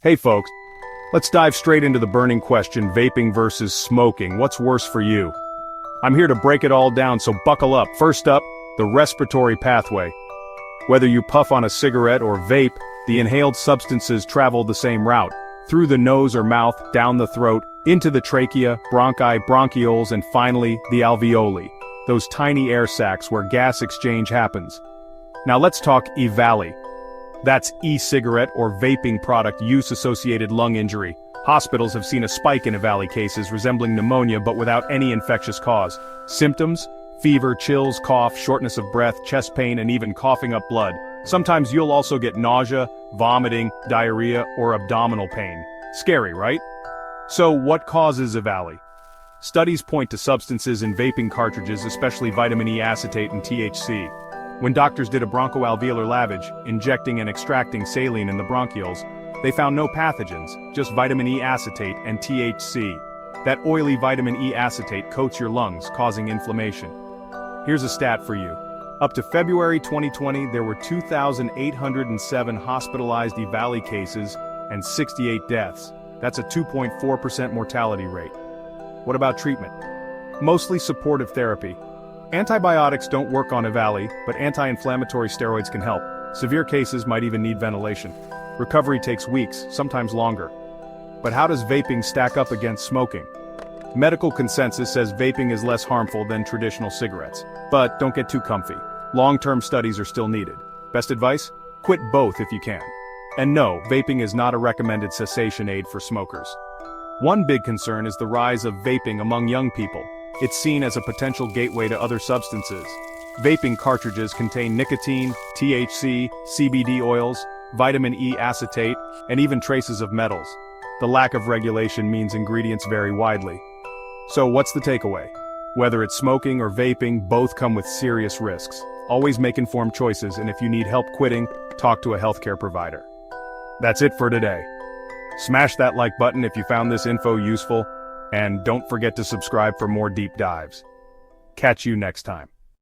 Hey folks, let's dive straight into the burning question, vaping versus smoking. What's worse for you? I'm here to break it all down, so buckle up. First up, the respiratory pathway. Whether you puff on a cigarette or vape, the inhaled substances travel the same route, through the nose or mouth, down the throat, into the trachea, bronchi, bronchioles, and finally, the alveoli, those tiny air sacs where gas exchange happens. Now let's talk EVALI. That's e-cigarette or vaping product use-associated lung injury. Hospitals have seen a spike in EVALI cases resembling pneumonia but without any infectious cause. Symptoms? Fever, chills, cough, shortness of breath, chest pain, and even coughing up blood. Sometimes you'll also get nausea, vomiting, diarrhea, or abdominal pain. Scary, right? So what causes EVALI? Studies point to substances in vaping cartridges, especially vitamin E acetate and THC. When doctors did a bronchoalveolar lavage, injecting and extracting saline in the bronchioles, they found no pathogens, just vitamin E acetate and THC. That oily vitamin E acetate coats your lungs, causing inflammation. Here's a stat for you. Up to February 2020, there were 2,807 hospitalized EVALI cases and 68 deaths. That's a 2.4% mortality rate. What about treatment? Mostly supportive therapy. Antibiotics don't work on EVALI, but anti-inflammatory steroids can help. Severe cases might even need ventilation. Recovery takes weeks, sometimes longer. But how does vaping stack up against smoking? Medical consensus says vaping is less harmful than traditional cigarettes. But don't get too comfy. Long-term studies are still needed. Best advice? Quit both if you can. And no, vaping is not a recommended cessation aid for smokers. One big concern is the rise of vaping among young people. It's seen as a potential gateway to other substances. Vaping cartridges contain nicotine, THC, CBD oils, vitamin E acetate, and even traces of metals. The lack of regulation means ingredients vary widely. So what's the takeaway? Whether it's smoking or vaping, both come with serious risks. Always make informed choices, and if you need help quitting, talk to a healthcare provider. That's it for today. Smash that like button if you found this info useful, and don't forget to subscribe for more deep dives. Catch you next time.